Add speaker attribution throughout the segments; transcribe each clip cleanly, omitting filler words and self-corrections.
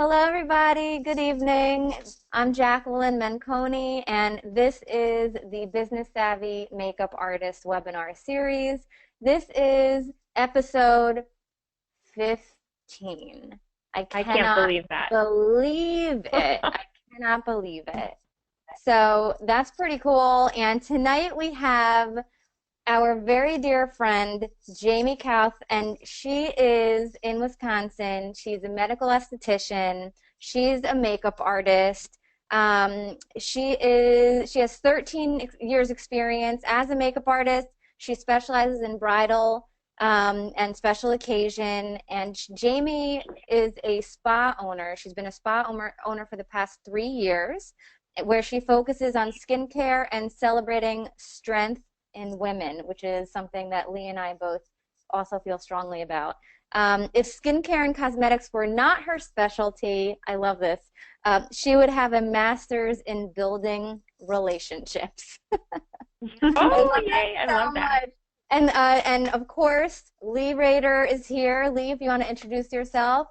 Speaker 1: Hello, everybody. Good evening. I'm Jacqueline Menconi, and this is the Business Savvy Makeup Artist webinar series. This is episode 15. I
Speaker 2: can't
Speaker 1: cannot
Speaker 2: believe that.
Speaker 1: believe it. I cannot believe it. So that's pretty cool. And tonight we have our very dear friend, Jayme Kauth, and she is in Wisconsin. She's a medical esthetician. She's a makeup artist. She has 13 years experience as a makeup artist. She specializes in bridal and special occasion. And Jayme is a spa owner. She's been a spa owner for the past 3 years, where she focuses on skincare and celebrating strength in women, which is something that Leigh and I both also feel strongly about. If skincare and cosmetics were not her specialty, I love this, she would have a master's in building relationships.
Speaker 2: Oh, yay, I love that.
Speaker 1: And of course, Leigh Raeder is here. Leigh, if you want to introduce yourself.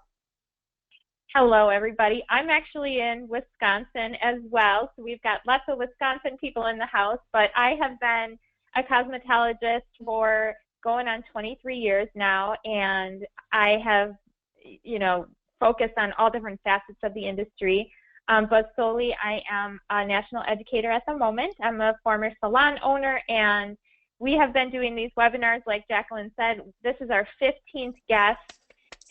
Speaker 2: Hello, everybody. I'm actually in Wisconsin as well, so we've got lots of Wisconsin people in the house, but I have been a cosmetologist for going on 23 years now, and I have, focused on all different facets of the industry, but solely I am a national educator at the moment. I'm a former salon owner, and we have been doing these webinars, like Jacqueline said. This is our 15th guest,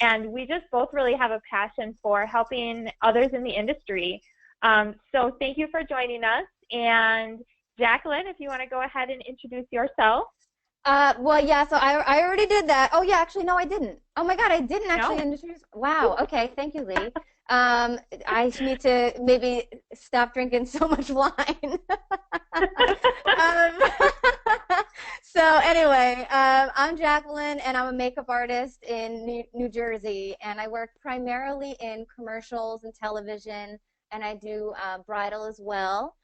Speaker 2: and we just both really have a passion for helping others in the industry. So thank you for joining us. And Jacqueline, if you want to go ahead and introduce yourself.
Speaker 1: Well, yeah, so I already did that. Oh, yeah, actually, no, I didn't. Oh, my God, I didn't actually introduce. Wow, okay, thank you, Leigh. I need to maybe stop drinking so much wine. So anyway, I'm Jacqueline, and I'm a makeup artist in New Jersey, and I work primarily in commercials and television, and I do bridal as well.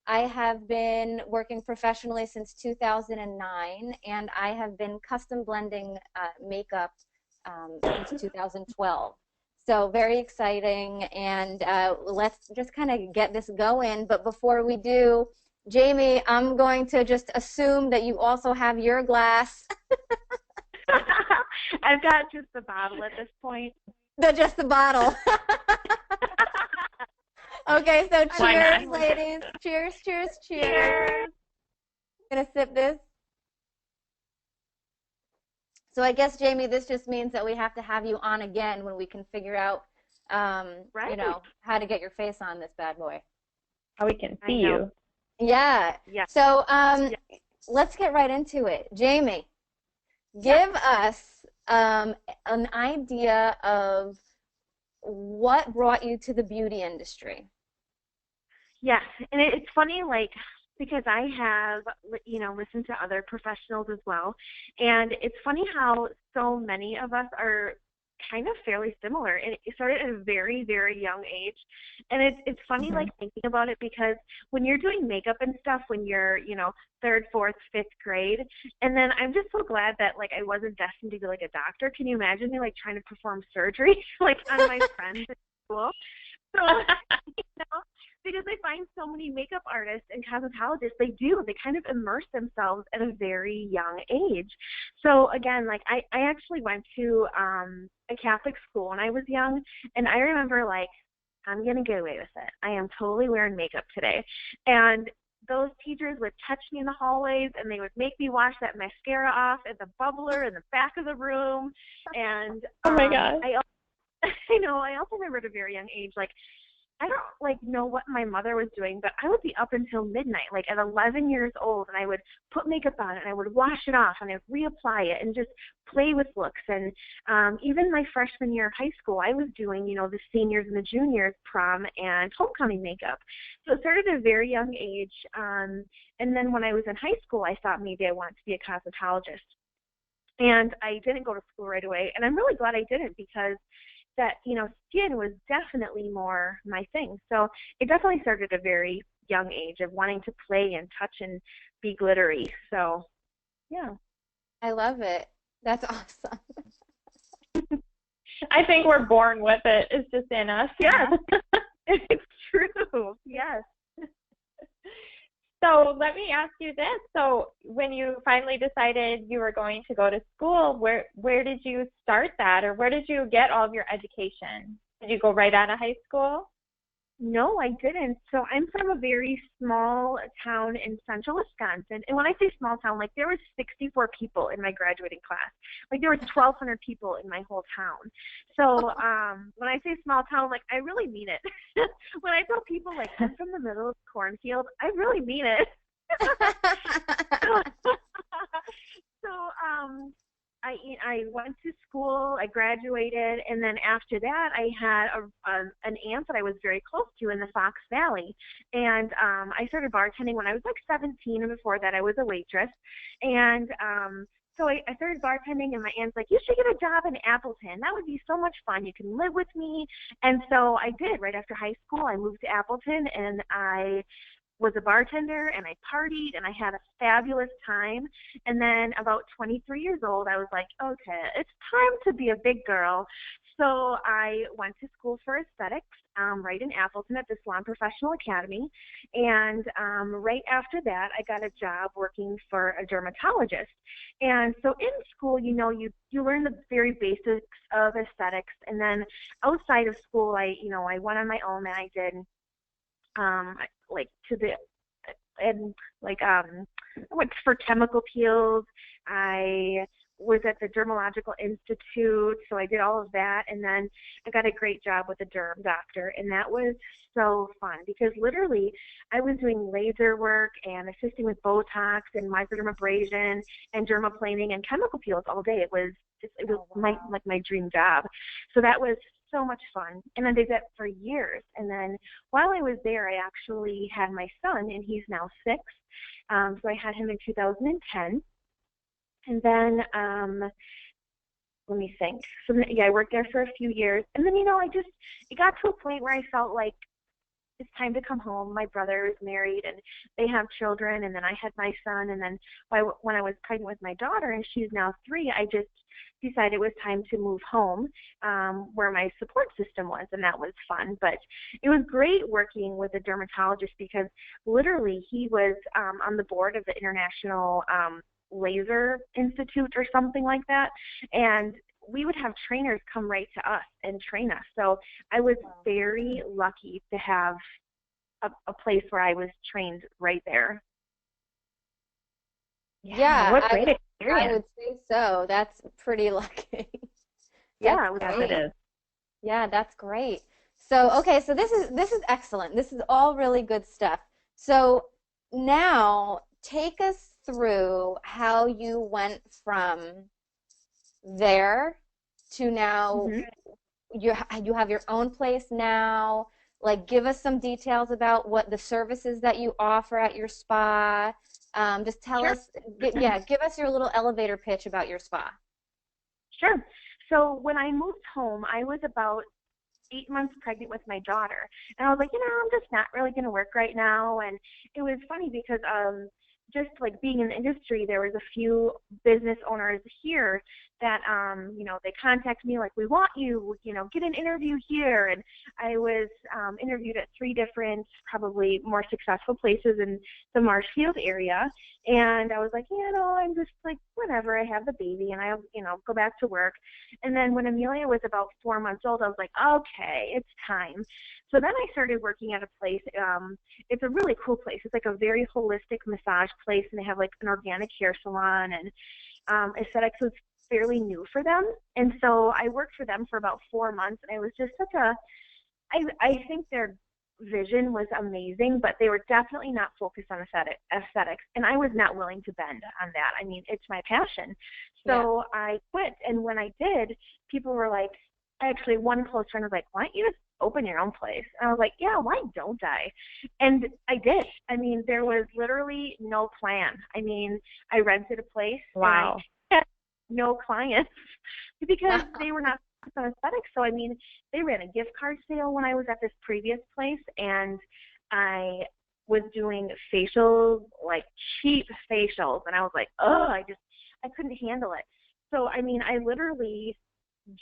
Speaker 1: I have been working professionally since 2009, and I have been custom blending makeup since 2012. So very exciting, and let's just kind of get this going. But before we do, Jayme, I'm going to just assume that you also have your glass.
Speaker 2: I've got just the bottle at this point.
Speaker 1: Just the bottle. Okay, so cheers, ladies. Cheers, cheers, cheers. I'm going to sip this. So I guess, Jayme, this just means that we have to have you on again when we can figure out,
Speaker 2: right.
Speaker 1: How to get your face on this bad boy.
Speaker 2: How we can see you.
Speaker 1: Yeah. So let's get right into it. Jayme, give us an idea of what brought you to the beauty industry.
Speaker 3: Yes, and it's funny, because I have, listened to other professionals as well, and it's funny how so many of us are kind of fairly similar, and it started at a very, very young age, and it's funny, thinking about it, because when you're doing makeup and stuff, when you're, third, fourth, fifth grade, and then I'm just so glad that, I wasn't destined to be, a doctor. Can you imagine me, trying to perform surgery, on my friends at school? So, because I find so many makeup artists and cosmetologists, they kind of immerse themselves at a very young age. So again, I actually went to a Catholic school when I was young, and I remember I'm going to get away with it. I am totally wearing makeup today. And those teachers would touch me in the hallways, and they would make me wash that mascara off at the bubbler in the back of the room. And
Speaker 2: oh my God.
Speaker 3: I also remember at a very young age, I don't know what my mother was doing, but I would be up until midnight, at 11 years old, and I would put makeup on and I would wash it off and I would reapply it and just play with looks. And even my freshman year of high school, I was doing, the seniors and the juniors prom and homecoming makeup. So it started at a very young age. And then when I was in high school, I thought maybe I wanted to be a cosmetologist. And I didn't go to school right away, and I'm really glad I didn't, because that, skin was definitely more my thing. So it definitely started at a very young age of wanting to play and touch and be glittery. So, yeah.
Speaker 1: I love it. That's awesome.
Speaker 2: I think we're born with it. It's just in us.
Speaker 3: Yes, it's true. Yes.
Speaker 2: So let me ask you this. So when you finally decided you were going to go to school, where did you start that, or where did you get all of your education? Did you go right out of high school?
Speaker 3: No, I didn't. So I'm from a very small town in central Wisconsin. And when I say small town, like there was 64 people in my graduating class. Like there was 1,200 people in my whole town. So when I say small town, like I really mean it. When I tell people like I'm from the middle of the cornfield, I really mean it. So I went to school, I graduated, and then after that I had an aunt that I was very close to in the Fox Valley. And I started bartending when I was like 17, and before that I was a waitress. And so I started bartending, and my aunt's like, you should get a job in Appleton. That would be so much fun. You can live with me. And so I did. Right after high school, I moved to Appleton, and I was a bartender, and I partied, and I had a fabulous time. And then about 23 years old, I was like, okay, it's time to be a big girl. So I went to school for aesthetics right in Appleton at the Salon Professional Academy. And right after that, I got a job working for a dermatologist. And so in school, you know, you learn the very basics of aesthetics. And then outside of school, I went on my own, and I did I went for chemical peels. I was at the Dermatological Institute, so I did all of that, and then I got a great job with a derm doctor, and that was so fun because literally I was doing laser work and assisting with Botox and microdermabrasion and dermaplaning and chemical peels all day. It was my dream job. So that was so much fun. And I did that for years. And then while I was there, I actually had my son, and he's now 6. So I had him in 2010. And then, let me think. So yeah, I worked there for a few years. And then, it got to a point where I felt like it's time to come home. My brother is married, and they have children. And then I had my son. And then when I was pregnant with my daughter, and she's now 3, I just decided it was time to move home where my support system was, and that was fun. But it was great working with a dermatologist because literally he was on the board of the International Laser Institute or something like that, and we would have trainers come right to us and train us. So I was very lucky to have a place where I was trained right there.
Speaker 1: Yeah,
Speaker 2: what great experience.
Speaker 1: I would say so. That's pretty lucky.
Speaker 3: Yeah,
Speaker 2: it is.
Speaker 1: Yeah, that's great. So, okay, so this is excellent. This is all really good stuff. So now take us through how you went from there to now you have your own place now. Like, give us some details about what the services that you offer at your spa. Just tell us, give us your little elevator pitch about your spa.
Speaker 3: Sure. So when I moved home, I was about 8 months pregnant with my daughter. And I was like, I'm just not really going to work right now. And it was funny because just like being in the industry, there was a few business owners here that, they contacted me like, we want you, get an interview here. And I was interviewed at 3 different, probably more successful places in the Marshfield area. And I was like, I'm just like, whatever, I have the baby and I'll, go back to work. And then when Amelia was about 4 months old, I was like, okay, it's time. So then I started working at a place. It's a really cool place. It's like a very holistic massage place, and they have like an organic hair salon, and aesthetics was fairly new for them. And so I worked for them for about 4 months, and it was just I think their vision was amazing, but they were definitely not focused on aesthetics, and I was not willing to bend on that. I mean, it's my passion. So I quit, and when I did, people were like, actually one close friend was like, why don't you just open your own place? And I was like, yeah, why don't I? And I did. I mean, there was literally no plan. I mean, I rented a place.
Speaker 2: Wow.
Speaker 3: And I had no clients because they were not focused on aesthetics. So, I mean, they ran a gift card sale when I was at this previous place, and I was doing facials, like cheap facials. And I was like, I couldn't handle it. So, I mean, I literally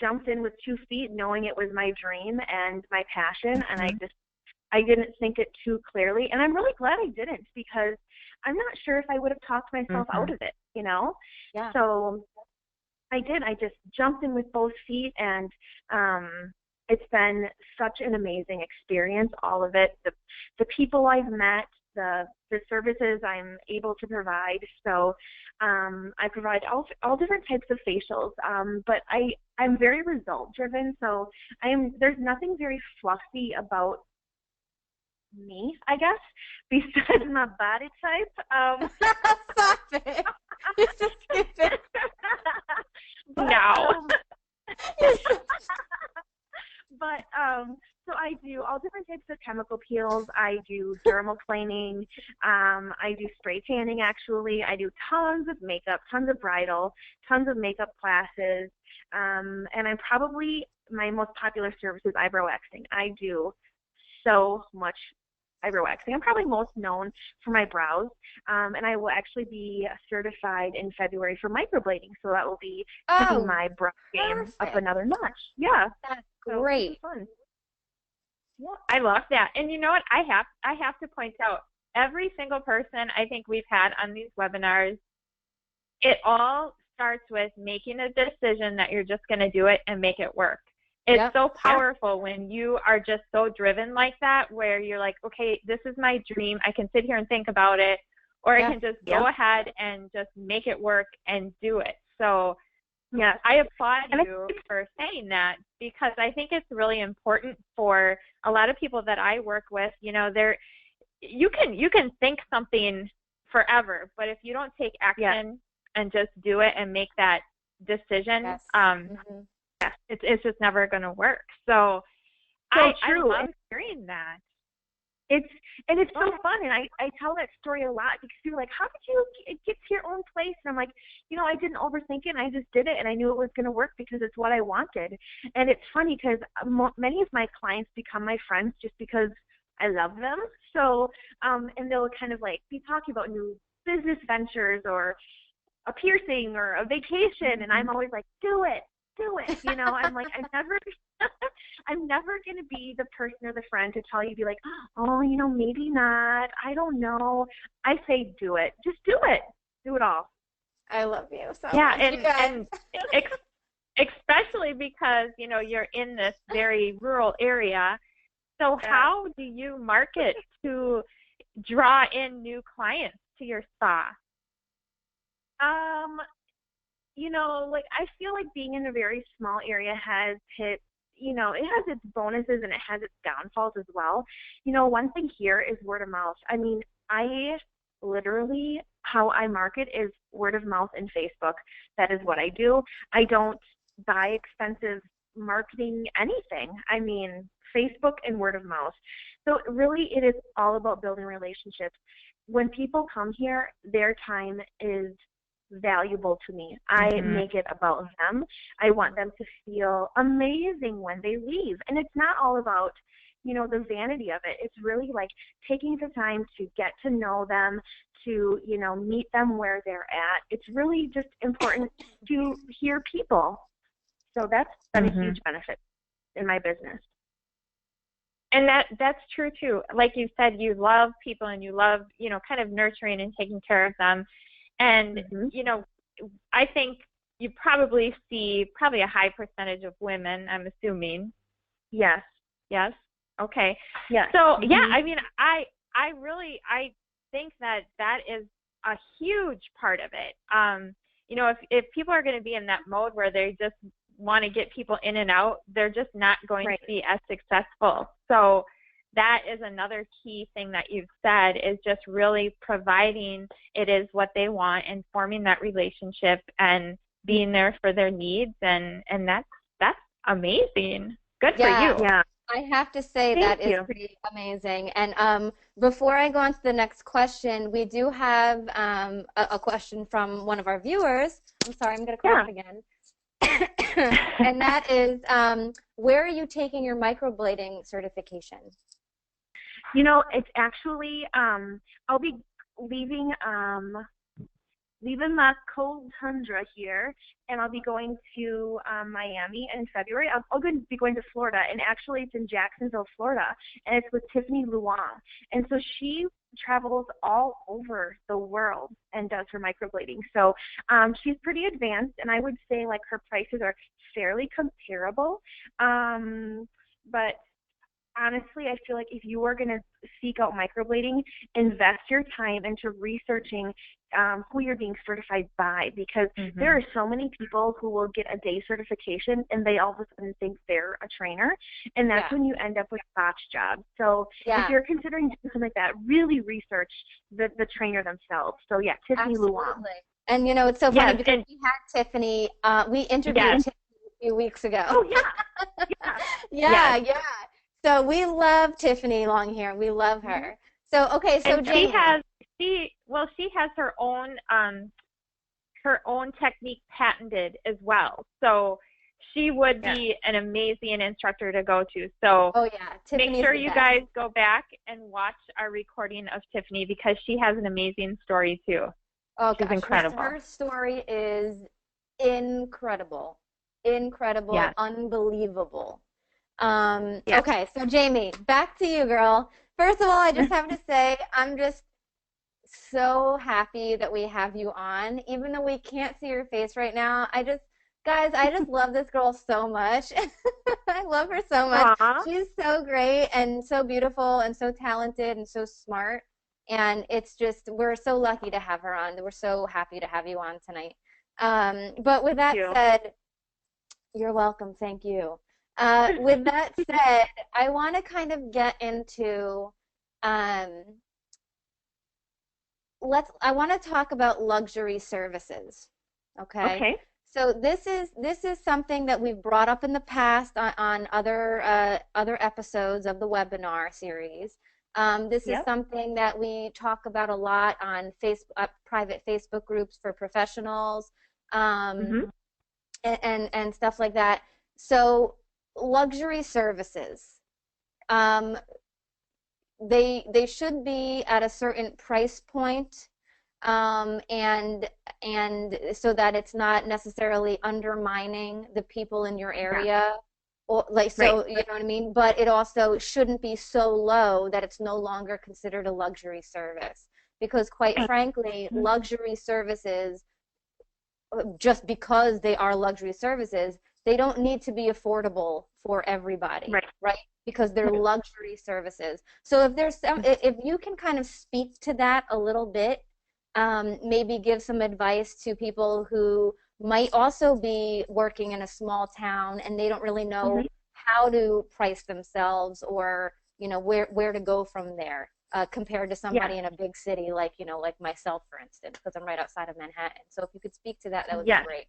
Speaker 3: jumped in with 2 feet, knowing it was my dream and my passion, and I didn't think it too clearly, and I'm really glad I didn't, because I'm not sure if I would have talked myself out of it, you know?
Speaker 1: Yeah.
Speaker 3: So I did. I just jumped in with both feet, and it's been such an amazing experience, all of it. The people I've met, the services I'm able to provide. So I provide all different types of facials, but I'm very result driven. So there's nothing very fluffy about me, I guess, besides my body type.
Speaker 1: Stop it. You're so stupid.
Speaker 3: But,
Speaker 2: No.
Speaker 3: But so I do all different types of chemical peels. I do dermal planing. I do spray tanning, actually. I do tons of makeup, tons of bridal, tons of makeup classes. And I'm probably, my most popular service is eyebrow waxing. I do so much eyebrow waxing. I'm probably most known for my brows, and I will actually be certified in February for microblading, so that will be taking my brow game up another notch. Yeah,
Speaker 1: that's
Speaker 3: so
Speaker 1: great.
Speaker 3: fun.
Speaker 2: Yeah, I love that. And you know what? I have to point out, every single person I think we've had on these webinars, it all starts with making a decision that you're just going to do it and make it work. It's so powerful when you are just so driven like that, where you're like, okay, this is my dream. I can sit here and think about it, or I can just go ahead and just make it work and do it. So I applaud you for saying that, because I think it's really important for a lot of people that I work with. You know, you can think something forever, but if you don't take action and just do it and make that decision, it's just never going to work. So I love hearing that.
Speaker 3: It's so fun, and I tell that story a lot, because people are like, how did you get to your own place? And I'm like, you know, I didn't overthink it, and I just did it, and I knew it was going to work because it's what I wanted. And it's funny because many of my clients become my friends just because I love them. So and they'll kind of like be talking about new business ventures or a piercing or a vacation, and I'm always like, do it. You know, I'm like, I'm never going to be the person or the friend to tell you, be like, oh, you know, maybe not. I don't know. I say, do it. Just do it. Do it all.
Speaker 1: I love you so much.
Speaker 2: And especially because, you know, you're in this very rural area. So how do you market to draw in new clients to your spa?
Speaker 3: You know, like, I feel like being in a very small area has hit, you know, it has its bonuses and it has its downfalls as well. You know, one thing here is word of mouth. I mean, I literally, how I market is word of mouth and Facebook. That is what I do. I don't buy expensive marketing anything. I mean, Facebook and word of mouth. So really, it is all about building relationships. When people come here, their time is valuable to me. I make it about them. I want them to feel amazing when they leave. And it's not all about, you know, the vanity of it. It's really like taking the time to get to know them, to, you know, meet them where they're at. It's really just important to hear people. So that's been a huge benefit in my business.
Speaker 2: And that's true too. Like you said, you love people and you love, you know, kind of nurturing and taking care of them. And, you know, I think you probably see a high percentage of women, I'm assuming.
Speaker 3: Yes.
Speaker 2: Yes? Okay.
Speaker 3: Yeah.
Speaker 2: So, yeah, I mean, I think that is a huge part of it. You know, if people are going to be in that mode where they just want to get people in and out, they're just not going to be as successful. So that is another key thing that you've said, is just really providing it is what they want and forming that relationship and being there for their needs. And that's amazing. Good for you.
Speaker 3: Yeah.
Speaker 1: I have to say that is pretty amazing. And before I go on to the next question, we do have a question from one of our viewers. I'm sorry, I'm going to cough again. And that is, where are you taking your microblading certification?
Speaker 3: You know, it's actually, I'll be leaving leaving the cold tundra here, and I'll be going to Miami in February. I'll be going to Florida, and actually it's in Jacksonville, Florida, and it's with Tiffany Luong. And so she travels all over the world and does her microblading. So she's pretty advanced, and I would say like her prices are fairly comparable. But honestly, I feel like if you are going to seek out microblading, invest your time into researching who you're being certified by, because there are so many people who will get a day certification and they all of a sudden think they're a trainer, and that's when you end up with botch jobs. So if you're considering doing something like that, really research the trainer themselves. So yeah, Tiffany Luong.
Speaker 1: And you know, it's so funny because we had Tiffany, we interviewed Tiffany a few weeks ago.
Speaker 3: Oh yeah.
Speaker 2: Yeah.
Speaker 1: So we love Tiffany Longhair. We love her. So okay, so
Speaker 2: and
Speaker 1: Jamie,
Speaker 2: she has her own technique patented as well. So she would be an amazing instructor to go to. So
Speaker 1: Tiffany's
Speaker 2: make sure you guys go back and watch our recording of Tiffany, because she has an amazing story too.
Speaker 1: Oh,
Speaker 2: she's incredible.
Speaker 1: Her story is incredible, unbelievable. Okay, so Jamie, back to you, girl. First of all, I just have to say I'm just so happy that we have you on, even though we can't see your face right now. I just love this girl so much. I love her so much.
Speaker 3: Aww.
Speaker 1: She's so great and so beautiful and so talented and so smart. And it's just, we're so lucky to have her on. We're so happy to have you on tonight. But with that said, you're welcome. Thank you. With that said, I want to kind of get into, I want to talk about luxury services. Okay. So this is something that we've brought up in the past on other episodes of the webinar series. This is something that we talk about a lot on private Facebook groups for professionals, and stuff like that. So luxury services, they should be at a certain price point, and so that it's not necessarily undermining the people in your area. Or you know what I mean? But it also shouldn't be so low that it's no longer considered a luxury service. Because quite frankly, luxury services, just because they are luxury services, they don't need to be affordable for everybody, right? Because they're luxury services. So if there's if you can kind of speak to that a little bit, maybe give some advice to people who might also be working in a small town and they don't really know how to price themselves, or you know where to go from there, compared to somebody in a big city like like myself, for instance, because I'm right outside of Manhattan. So if you could speak to that, that would be great.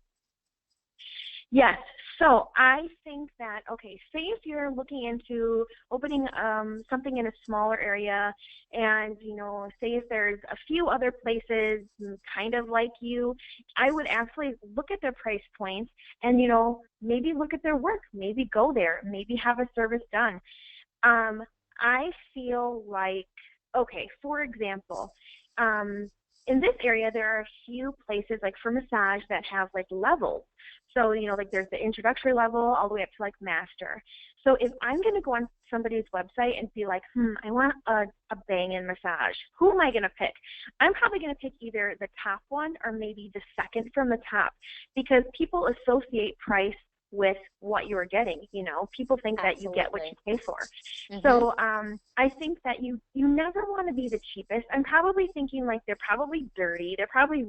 Speaker 3: Yes. So I think that, say if you're looking into opening something in a smaller area, and, say if there's a few other places kind of like you, I would actually look at their price points and, maybe look at their work, maybe go there, maybe have a service done. I feel like, for example, in this area, there are a few places like for massage that have like levels. So, like there's the introductory level all the way up to like master. So if I'm going to go on somebody's website and be like, I want a bang-in massage, who am I going to pick? I'm probably going to pick either the top one or maybe the second from the top, because people associate price with what you're getting. People think that you get what you pay for. So I think that you never want to be the cheapest. I'm probably thinking like they're probably dirty. They're probably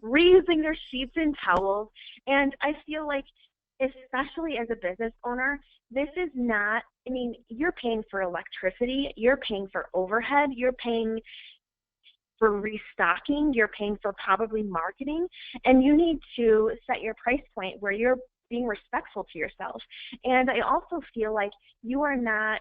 Speaker 3: reusing their sheets and towels. And I feel like, especially as a business owner, this is not, you're paying for electricity, you're paying for overhead, you're paying for restocking, you're paying for probably marketing, and you need to set your price point where you're being respectful to yourself. And I also feel like you are not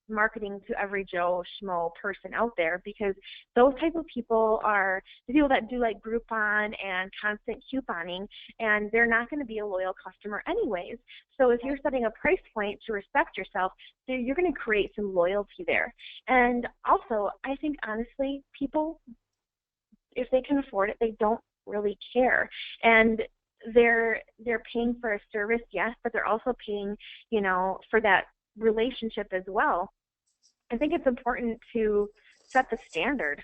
Speaker 3: marketing to every Joe Schmo person out there, because those type of people are the people that do like Groupon and constant couponing, and they're not going to be a loyal customer anyways. So if you're setting a price point to respect yourself, you're going to create some loyalty there. And also, I think honestly, people, if they can afford it, they don't really care. And they're paying for a service, yes, but they're also paying, you know, for that relationship as well. I think it's important to set the standard.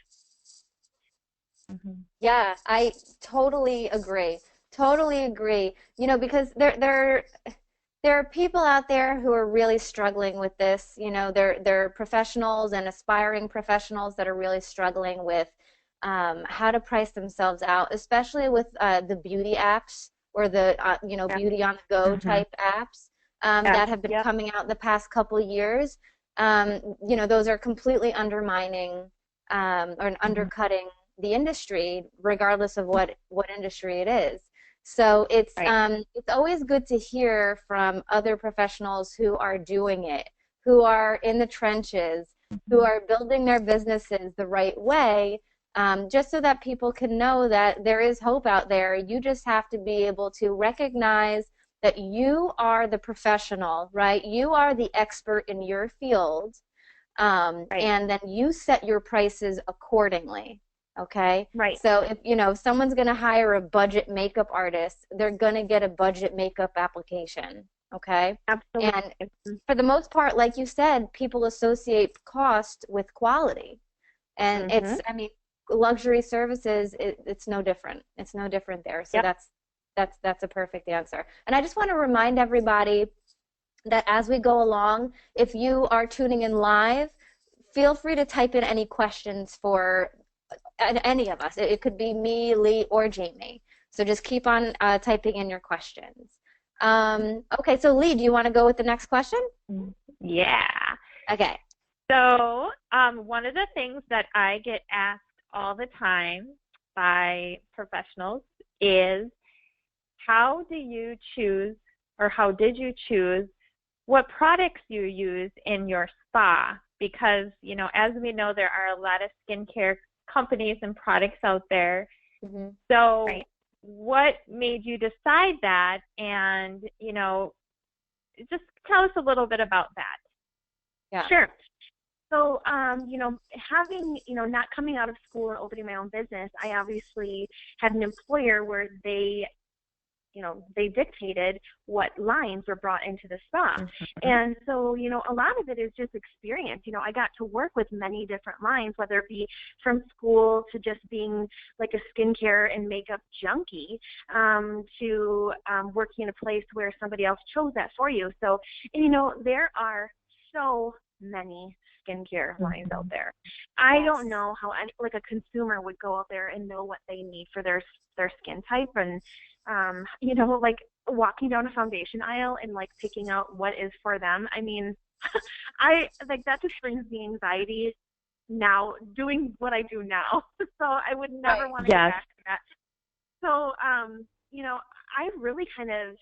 Speaker 1: Yeah, I totally agree. Totally agree. You know, because there are people out there who are really struggling with this. You know, they're professionals and aspiring professionals that are really struggling with how to price themselves out, especially with the beauty apps or the you know, beauty on the go type apps that have been coming out the past couple of years. You know, those are completely undermining or undercutting the industry, regardless of what industry it is. So it's always good to hear from other professionals who are doing it, who are in the trenches, who are building their businesses the right way, just so that people can know that there is hope out there. You just have to be able to recognize that you are the professional, right? You are the expert in your field, and then you set your prices accordingly. Okay.
Speaker 3: Right.
Speaker 1: So if you know if someone's going to hire a budget makeup artist, they're going to get a budget makeup application. Okay.
Speaker 3: Absolutely.
Speaker 1: And for the most part, like you said, people associate cost with quality, and it's I mean luxury services. It's no different. It's no different there. So that's a perfect answer. And I just want to remind everybody that as we go along, if you are tuning in live, feel free to type in any questions for any of us. It could be me, Leigh, or Jamie. So just keep on typing in your questions. Okay, so Leigh, do you want to go with the next question?
Speaker 2: Yeah.
Speaker 1: Okay.
Speaker 2: So one of the things that I get asked all the time by professionals is, how do you choose, or how did you choose what products you use in your spa? Because, you know, as we know, there are a lot of skincare companies and products out there. So what made you decide that? And, you know, just tell us a little bit about that.
Speaker 1: Yeah.
Speaker 3: Sure. So, you know, having, you know, not coming out of school and opening my own business, I obviously had an employer where they, you know, they dictated what lines were brought into the spa. And so, you know, a lot of it is just experience. You know, I got to work with many different lines, whether it be from school to just being like a skincare and makeup junkie, to working in a place where somebody else chose that for you. So, and, you know, there are so many skincare lines out there. I don't know how like a consumer would go out there and know what they need for their skin type, and you know, like walking down a foundation aisle and like picking out what is for them. I mean, I like that just brings me anxiety now doing what I do now. So I would never want to get back to that. So you know, I really kind of,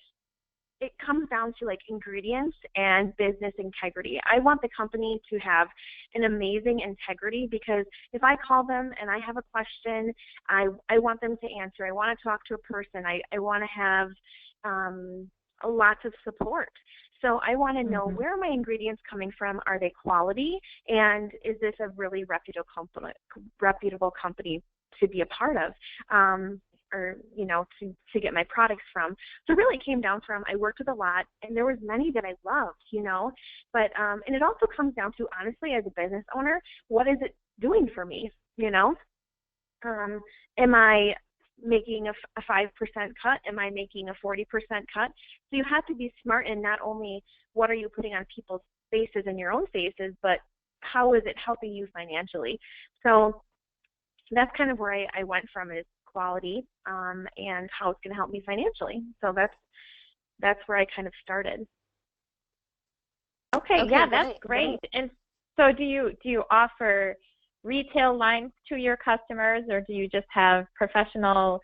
Speaker 3: it comes down to like ingredients and business integrity. I want the company to have an amazing integrity, because if I call them and I have a question, I want them to answer. I want to talk to a person. I want to have lots of support. So I want to know, where are my ingredients coming from? Are they quality? And is this a really reputable company to be a part of? Or, you know, to get my products from. So really it came down from, I worked with a lot, and there was many that I loved, you know, but, and it also comes down to, honestly, as a business owner, what is it doing for me, you know? Am I making a 5% cut? Am I making a 40% cut? So you have to be smart in not only what are you putting on people's faces and your own faces, but how is it helping you financially? So that's kind of where I went from, is quality, and how it's going to help me financially. So that's where I kind of started.
Speaker 2: Okay, yeah, that's great. And so do you offer retail lines to your customers, or do you just have professional,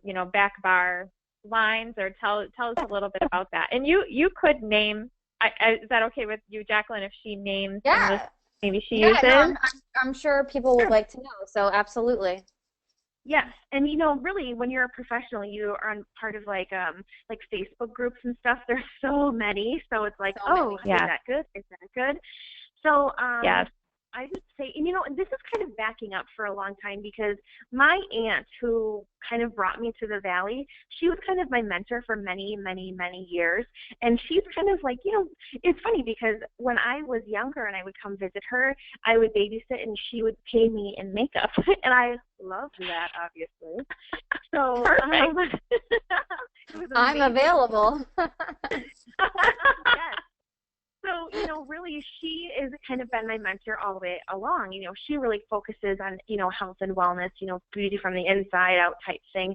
Speaker 2: you know, back bar lines? Or tell us a little bit about that. And you could name, is that okay with you, Jacqueline, if she names maybe she uses?
Speaker 1: No, I'm sure people would like to know, so absolutely.
Speaker 3: Yes, and you know, really, when you're a professional, you are on part of like Facebook groups and stuff. There's so many, so it's like, is that good? Is that good? So I would say, and and this is kind of backing up for a long time because my aunt, who kind of brought me to the Valley, she was kind of my mentor for many, many, many years. And she's kind of like, it's funny because when I was younger and I would come visit her, I would babysit and she would pay me in makeup. And I loved that, obviously. So it was
Speaker 1: I'm available.
Speaker 3: Yes. So, really, she has kind of been my mentor all the way along. She really focuses on, health and wellness, beauty from the inside out type thing.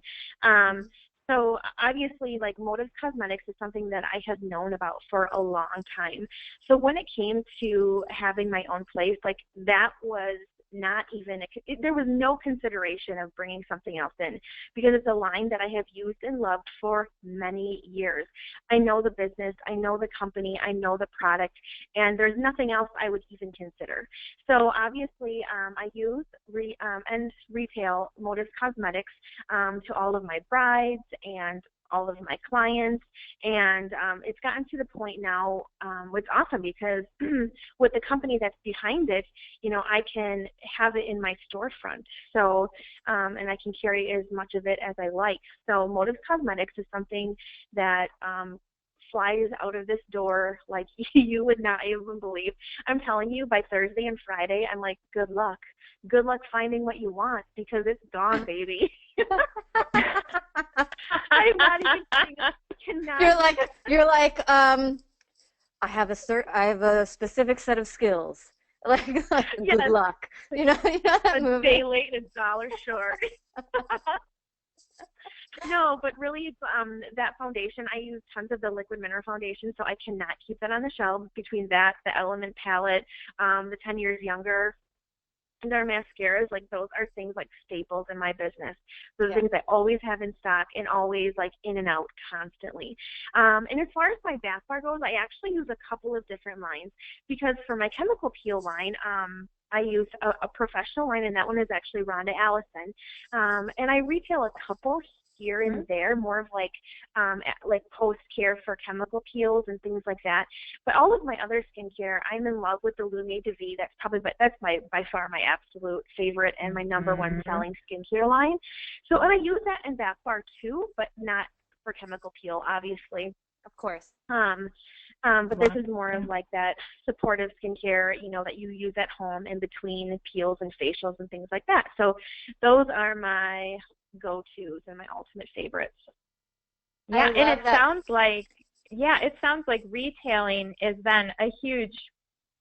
Speaker 3: So obviously, like, Motives Cosmetics is something that I have known about for a long time. So when it came to having my own place, like, that was not even, there was no consideration of bringing something else in because it's a line that I have used and loved for many years. I know the business, I know the company, I know the product, and there's nothing else I would even consider. So obviously, I use and retail Motives Cosmetics to all of my brides and all of my clients, and it's gotten to the point now, it's awesome because with the company that's behind it, I can have it in my storefront, so, and I can carry as much of it as I like. So Motives Cosmetics is something that flies out of this door like you would not even believe. I'm telling you, by Thursday and Friday, I'm like, good luck. Good luck finding what you want because it's gone, baby. I'm not even kidding.
Speaker 1: You're like, I have a specific set of skills. Like
Speaker 3: Yes.
Speaker 1: Good luck. That
Speaker 3: a
Speaker 1: movie.
Speaker 3: day late, a dollar short. No, but really, it's that foundation. I use tons of the liquid mineral foundation, so I cannot keep that on the shelf. Between that, the Element palette, the 10 Years Younger, and our mascaras, like, those are things like staples in my business. Those are things I always have in stock and always, like, in and out constantly. And as far as my bath bar goes, I actually use a couple of different lines because for my chemical peel line, I use a professional line, and that one is actually Rhonda Allison. And I retail a couple here and there, more of like post-care for chemical peels and things like that. But all of my other skincare, I'm in love with the Lumiere de Vie. That's by far my absolute favorite and my number one selling skincare line. So, and I use that in bath bar too, but not for chemical peel, obviously.
Speaker 1: Of course.
Speaker 3: But this is more of like that supportive skincare, that you use at home in between peels and facials and things like that. So those are my go-tos and my ultimate favorites.
Speaker 2: Yeah, and it sounds like retailing is then a huge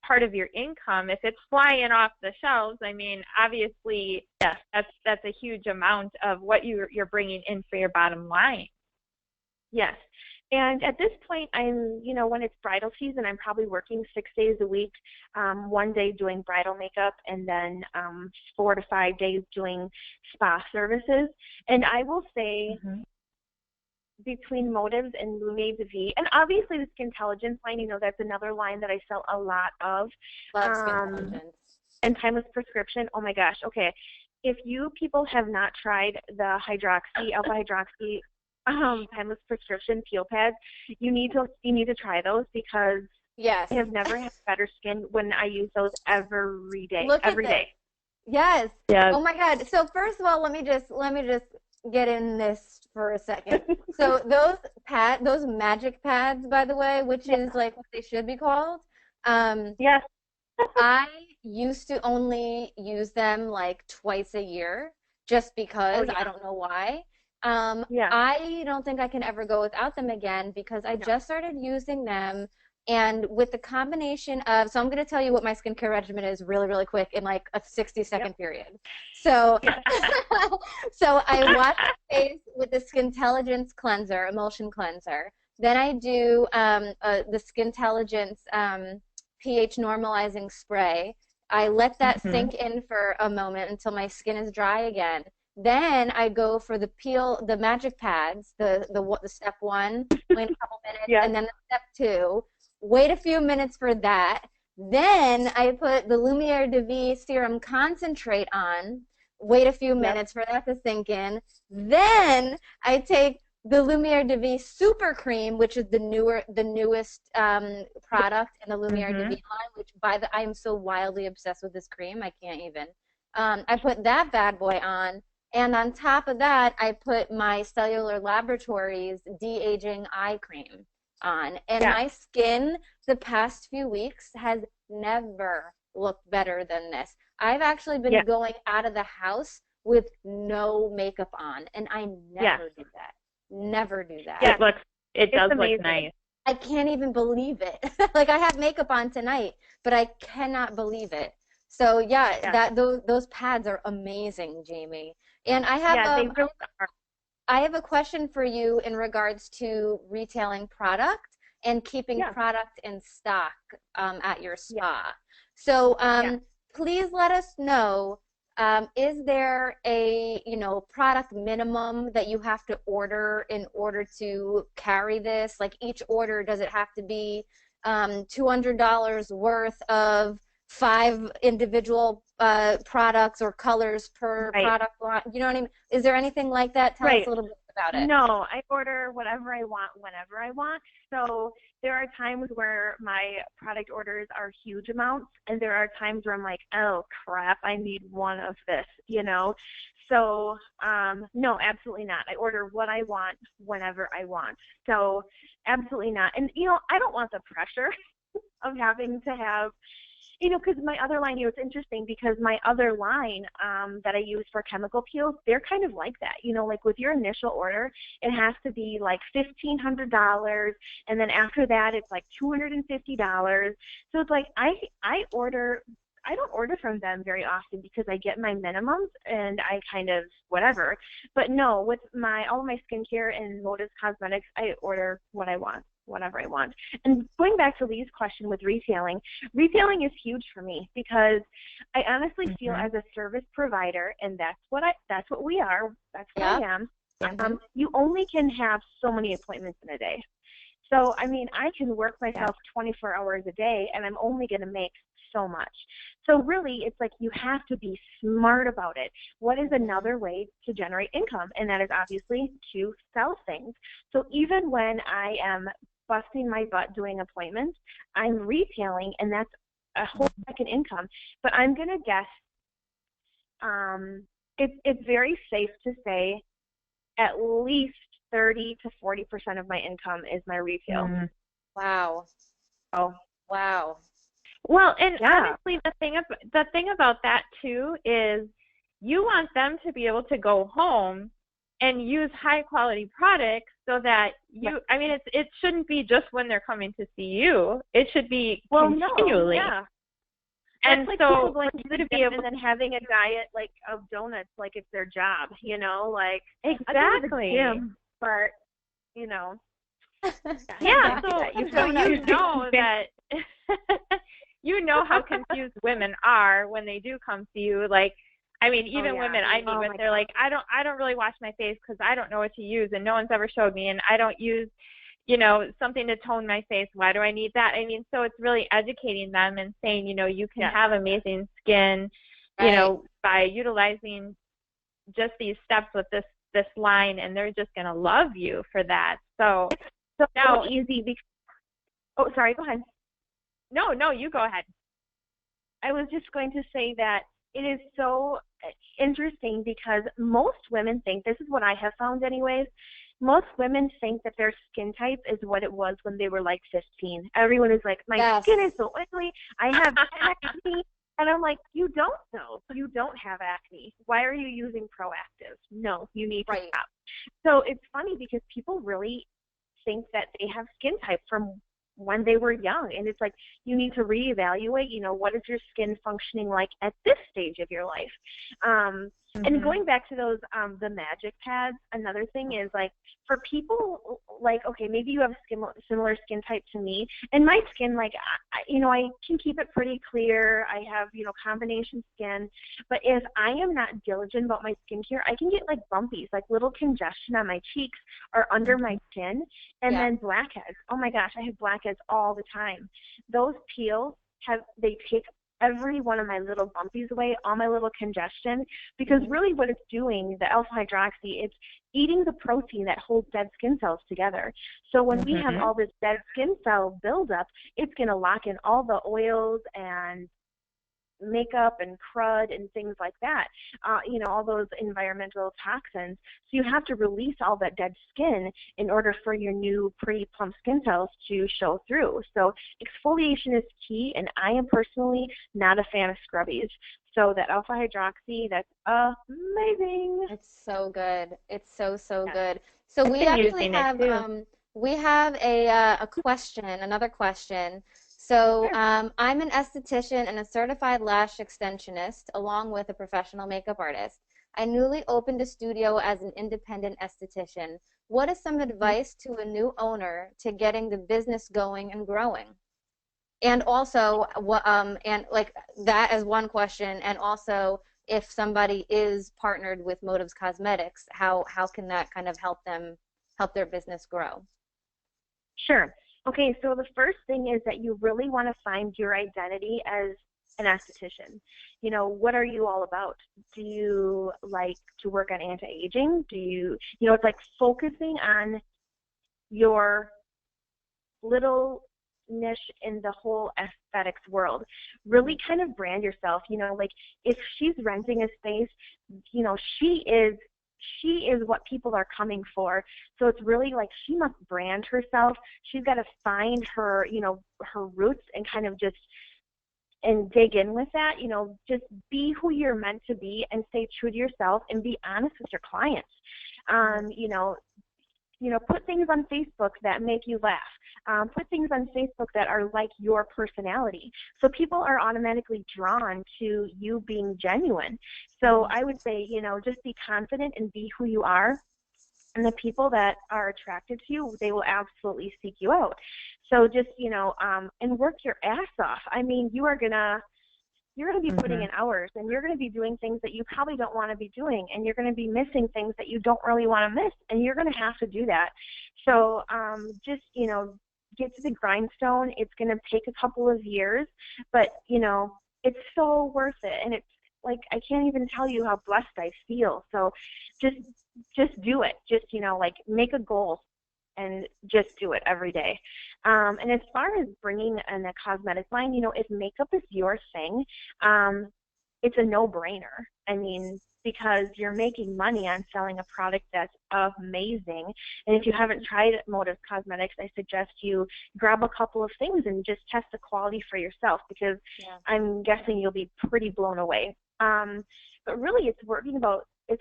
Speaker 2: part of your income. If it's flying off the shelves, I mean, obviously, yes, that's a huge amount of what you're bringing in for your bottom line.
Speaker 3: Yes. And at this point, I'm, when it's bridal season, I'm probably working 6 days a week, one day doing bridal makeup, and then 4 to 5 days doing spa services. And I will say, between Motives and Lumiere de Vie, and obviously the Skintelligence line, that's another line that I sell a lot of.
Speaker 1: Love Skintelligence.
Speaker 3: And Timeless Prescription, oh my gosh, okay. If you people have not tried the alpha hydroxy, Timeless Prescription peel pads, you need to try those because
Speaker 1: yes,
Speaker 3: I have never had better skin when I use those every day.
Speaker 1: Yes. Oh my God. So first of all, let me just get in this for a second. So those magic pads, by the way, which is like what they should be called.
Speaker 3: Yes.
Speaker 1: I used to only use them like twice a year just because I don't know why. I don't think I can ever go without them again because I just started using them, and with the combination of, so I'm going to tell you what my skincare regimen is really, really quick in like a 60-second period. So, so I wash my face with the Skintelligence cleanser, emulsion cleanser. Then I do the Skintelligence pH normalizing spray. I let that sink in for a moment until my skin is dry again. Then I go for the magic pads, the step 1, wait a couple minutes, and then the step 2, wait a few minutes for that. Then I put the Lumiere de Vie serum concentrate on, wait a few minutes for that to sink in. Then I take the Lumiere de Vie Super Cream, which is the newest product in the Lumiere de Vie line, which I am so wildly obsessed with this cream, I can't even. I put that bad boy on, and on top of that, I put my Cellular Laboratories De-Aging Eye Cream on, and my skin the past few weeks has never looked better than this. I've actually been going out of the house with no makeup on, and I never do that. Never do that.
Speaker 2: Yeah, it does look nice.
Speaker 1: I can't even believe it. Like, I have makeup on tonight, but I cannot believe it. So those pads are amazing, Jayme. And I have a question for you in regards to retailing product and keeping product in stock at your spa. So please let us know, is there a product minimum that you have to order in order to carry this? Like, each order, does it have to be $200 worth of 5 individual products or colors per product line? You know what I mean? Is there anything like that? Tell us a little bit about it.
Speaker 3: No, I order whatever I want whenever I want. So there are times where my product orders are huge amounts, and there are times where I'm like, oh crap, I need one of this, So no, absolutely not. I order what I want whenever I want. So absolutely not. And I don't want the pressure of having to have, because my other line, it's interesting because my other line that I use for chemical peels, they're kind of like that. Like with your initial order, it has to be like $1,500, and then after that, it's like $250. So it's like I don't order from them very often because I get my minimums and I kind of whatever. But no, with all my skincare and Lotus Cosmetics, I order what I want, whatever I want. And going back to Leigh's question with retailing is huge for me because I honestly feel as a service provider, and that's what we are. That's what I am. You only can have so many appointments in a day. So, I mean, I can work myself 24 hours a day, and I'm only going to make so much. So really, it's like you have to be smart about it. What is another way to generate income? And that is obviously to sell things. So even when I am busting my butt doing appointments, I'm retailing, and that's a whole second income. But I'm going to guess it's very safe to say at least 30 to 40% of my income is my retail.
Speaker 1: Wow.
Speaker 3: Oh,
Speaker 1: wow.
Speaker 2: Well, and honestly, the thing about that too is you want them to be able to go home and use high quality products so that I mean, it shouldn't be just when they're coming to see you. It should be continually.
Speaker 3: No,
Speaker 2: and
Speaker 3: like
Speaker 2: so
Speaker 3: people going to the gym and then having a diet like of donuts like it's their job, like
Speaker 2: exactly.
Speaker 3: Gym, but
Speaker 2: yeah. So that you know how confused women are when they do come to you. Like, I mean, even women I meet with, they're like, I don't really wash my face because I don't know what to use, and no one's ever showed me, and I don't use, something to tone my face. Why do I need that? I mean, so it's really educating them and saying, you can have amazing skin, by utilizing just these steps with this line, and they're just going to love you for that. So
Speaker 3: now easy because sorry, go ahead.
Speaker 2: No, you go ahead.
Speaker 3: I was just going to say that it is so interesting because most women think, this is what I have found anyways, most women think that their skin type is what it was when they were like 15. Everyone is like, my skin is so oily, I have acne. And I'm like, you don't know. You don't have acne. Why are you using Proactive? No, you need to stop. So it's funny because people really think that they have skin type from when they were young. And it's like, you need to reevaluate, what is your skin functioning like at this stage of your life? And going back to those, the magic pads, another thing is like, for people like, okay, maybe you have similar skin type to me, and my skin, like, I can keep it pretty clear. I have, combination skin, but if I am not diligent about my skincare, I can get like bumpies, like little congestion on my cheeks or under my chin, and then blackheads. Oh my gosh, I have blackheads all the time. Those peels they take every one of my little bumpies away, all my little congestion, because really what it's doing, the alpha hydroxy, it's eating the protein that holds dead skin cells together. So when we have all this dead skin cell buildup, it's going to lock in all the oils and makeup and crud and things like that, all those environmental toxins. So you have to release all that dead skin in order for your new pretty plump skin cells to show through. So exfoliation is key, and I am personally not a fan of scrubbies. So that alpha hydroxy, that's amazing.
Speaker 1: It's so good. It's so good. So we actually have a question, another question. So I'm an esthetician and a certified lash extensionist, along with a professional makeup artist. I newly opened a studio as an independent esthetician. What is some advice to a new owner to getting the business going and growing? And also, and like that as one question, and also if somebody is partnered with Motives Cosmetics, how can that kind of help their business grow?
Speaker 3: Sure. Okay, so the first thing is that you really want to find your identity as an esthetician. What are you all about? Do you like to work on anti-aging? Do you, it's like focusing on your little niche in the whole aesthetics world. Really kind of brand yourself. Like if she's renting a space, she is what people are coming for. So it's really like she must brand herself. She's got to find her, her roots and kind of just and dig in with that. Just be who you're meant to be and stay true to yourself and be honest with your clients. Put things on Facebook that make you laugh. Put things on Facebook that are like your personality. So people are automatically drawn to you being genuine. So I would say, just be confident and be who you are. And the people that are attracted to you, they will absolutely seek you out. So just, and work your ass off. I mean, you're going to be putting in hours, and you're going to be doing things that you probably don't want to be doing, and you're going to be missing things that you don't really want to miss, and you're going to have to do that. So just, get to the grindstone. It's going to take a couple of years, but, it's so worth it. And it's like, I can't even tell you how blessed I feel. So just do it. Just, make a goal and just do it every day. And as far as bringing in a cosmetic line, if makeup is your thing, it's a no-brainer. I mean, because you're making money on selling a product that's amazing. And if you haven't tried Motives Cosmetics, I suggest you grab a couple of things and just test the quality for yourself, because I'm guessing you'll be pretty blown away. But really, it's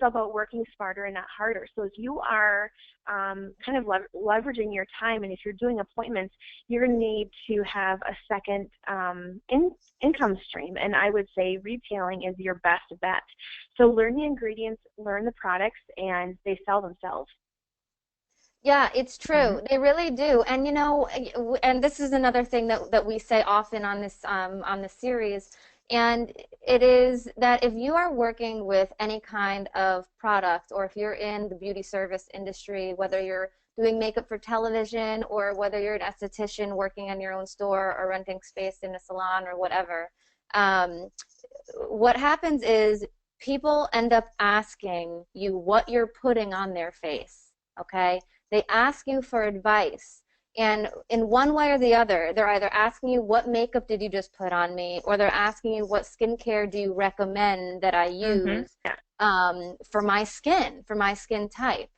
Speaker 3: about working smarter and not harder. So if you are kind of leveraging your time, and if you're doing appointments, you're going to need to have a second income stream. And I would say retailing is your best bet. So learn the ingredients, learn the products, and they sell themselves.
Speaker 1: Yeah, it's true. They really do. And and this is another thing that we say often on this series. And it is that if you are working with any kind of product, or if you're in the beauty service industry, whether you're doing makeup for television, or whether you're an esthetician working in your own store or renting space in a salon or whatever, what happens is people end up asking you what you're putting on their face, okay? They ask you for advice. And in one way or the other, they're either asking you, what makeup did you just put on me? Or they're asking you, what skincare do you recommend that I use for my skin type?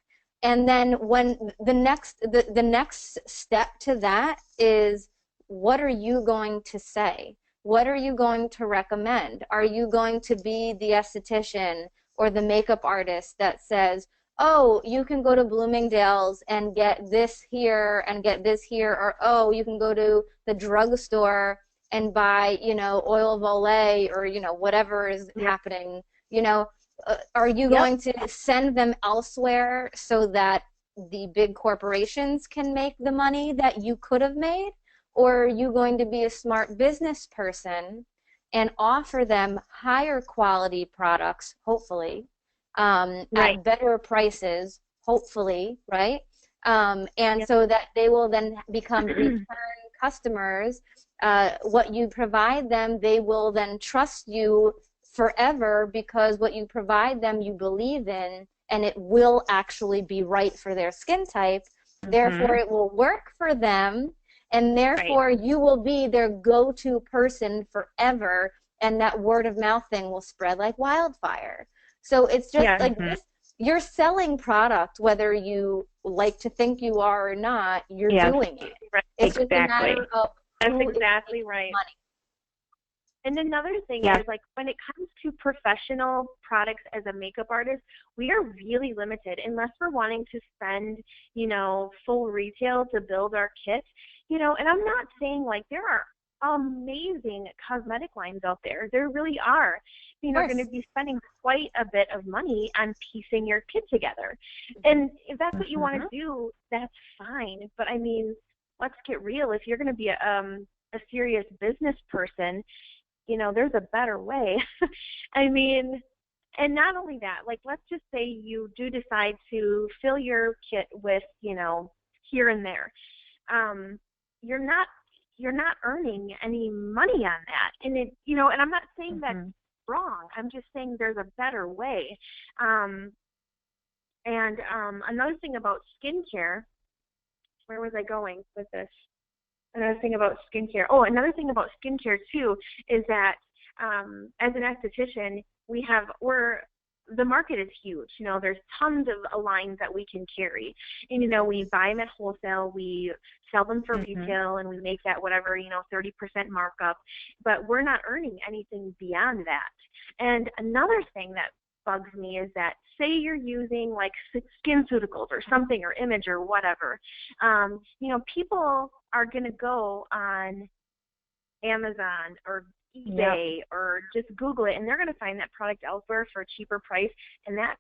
Speaker 1: And then when the next step to that is, what are you going to say? What are you going to recommend? Are you going to be the esthetician or the makeup artist that says, oh, you can go to Bloomingdale's and get this here and get this here, or oh, you can go to the drugstore and buy, oil of Olay, or whatever is happening. Are you going to send them elsewhere so that the big corporations can make the money that you could have made? Or are you going to be a smart business person and offer them higher quality products, hopefully, at better prices, hopefully, right? So that they will then become return customers, what you provide them, they will then trust you forever because what you provide them you believe in, and it will actually be right for their skin type. Therefore, it will work for them, and therefore you will be their go-to person forever, and that word of mouth thing will spread like wildfire. So it's just like this, you're selling product, whether you like to think you are or not, you're doing it.
Speaker 3: Right.
Speaker 1: It's just a matter of
Speaker 3: That's exactly right.
Speaker 1: Money.
Speaker 3: And another thing is, like, when it comes to professional products as a makeup artist, we are really limited unless we're wanting to spend, you know, full retail to build our kit, you know. And I'm not saying, like, there are amazing cosmetic lines out there. There really are. You know, going to be spending quite a bit of money on piecing your kit together. And if that's what you want to do, that's fine. But I mean, let's get real. If you're going to be a serious business person, you know, there's a better way. I mean, and not only that, like, let's just say you do decide to fill your kit with, you know, here and there. You're not earning any money on that. And it, you know, and I'm not saying that's wrong. I'm just saying there's a better way. Another thing about skincare, where was I going with this? Another thing about skincare. Oh, another thing about skincare too is that as an esthetician, the market is huge. You know, there's tons of lines that we can carry. And, you know, we buy them at wholesale, we sell them for retail, and we make that whatever, you know, 30% markup. But we're not earning anything beyond that. And another thing that bugs me is that, say you're using like SkinCeuticals or something, or Image or whatever, you know, people are going to go on Amazon or eBay or just Google it, and they're going to find that product elsewhere for a cheaper price, and that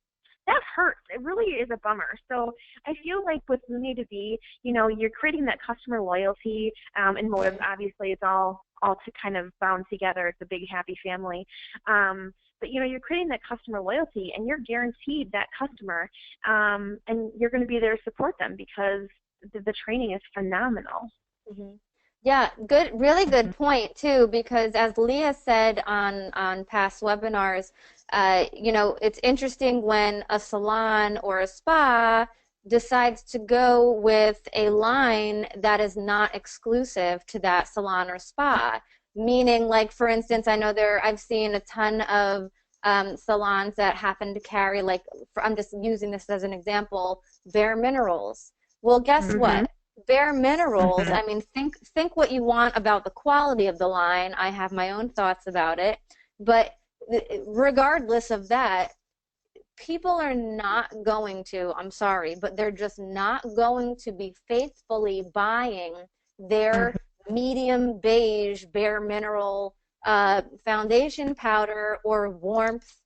Speaker 3: hurts. It really is a bummer. So I feel like with Lumi to Be, you know, you're creating that customer loyalty and motives. Obviously, it's all to kind of bound together. It's a big happy family. But, you know, you're creating that customer loyalty, and you're guaranteed that customer, and you're going to be there to support them because the training is phenomenal.
Speaker 1: Yeah, good, really good point too, because as Leah said on past webinars, you know, it's interesting when a salon or a spa decides to go with a line that is not exclusive to that salon or spa. Meaning, like, for instance, I know I've seen a ton of salons that happen to carry, like, I'm just using this as an example, Bare Minerals. Well, guess what? Bare Minerals, I mean, think what you want about the quality of the line. I have my own thoughts about it. But regardless of that, people are not going to, I'm sorry, but they're just not going to be faithfully buying their medium beige Bare Mineral foundation powder or warmth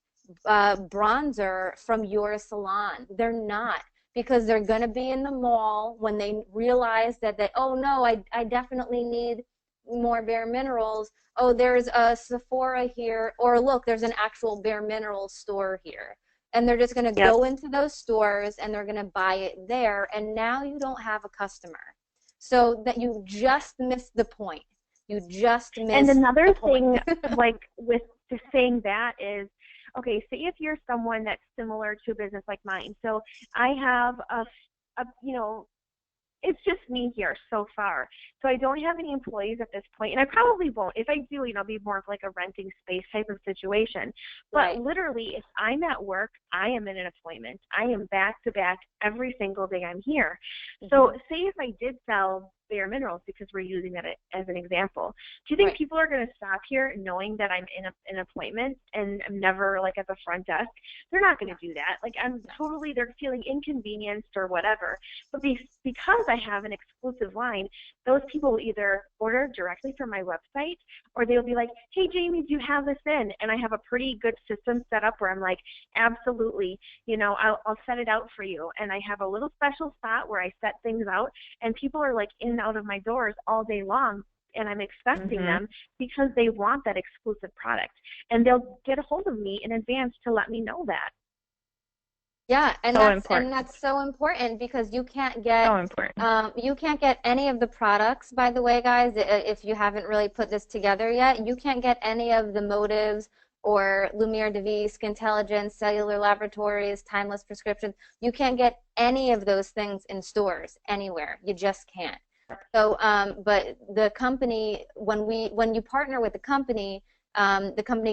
Speaker 1: bronzer from your salon. They're not. Because they're going to be in the mall when they realize that oh no, I definitely need more Bare Minerals. Oh, there's a Sephora here, or look, there's an actual Bare Minerals store here. And they're just going to go into those stores and they're going to buy it there, and now you don't have a customer. So that you just missed the point. You just missed
Speaker 3: And another
Speaker 1: the point.
Speaker 3: thing, like, with just saying that is, okay, say if you're someone that's similar to a business like mine. So I have you know, it's just me here so far. So I don't have any employees at this point, and I probably won't. If I do, you know, it'll be more of like a renting space type of situation. But literally, if I'm at work, I am in an appointment. I am back to back every single day I'm here. So say if I did sell Bare Minerals, because we're using that as an example, do you think people are going to stop here knowing that I'm in an appointment and I'm never, like, at the front desk? They're not going to do that. Like, they're feeling inconvenienced or whatever. But because I have an exclusive line, those people will either order directly from my website, or they'll be like, hey, Jamie, do you have this in? And I have a pretty good system set up where I'm like, absolutely, you know, I'll set it out for you. And I have a little special spot where I set things out, and people are like in and out of my doors all day long, and I'm expecting them because they want that exclusive product, and they'll get a hold of me in advance to let me know that.
Speaker 1: Yeah,
Speaker 2: So important.
Speaker 1: and that's so important because
Speaker 2: So important.
Speaker 1: you can't get any of the products, by the way, guys, if you haven't really put this together yet, you can't get any of the motives or Lumiere de Vie, Skintelligence, Cellular Laboratories, Timeless Prescriptions. You can't get any of those things in stores anywhere. You just can't. So, but the company, when you partner with the company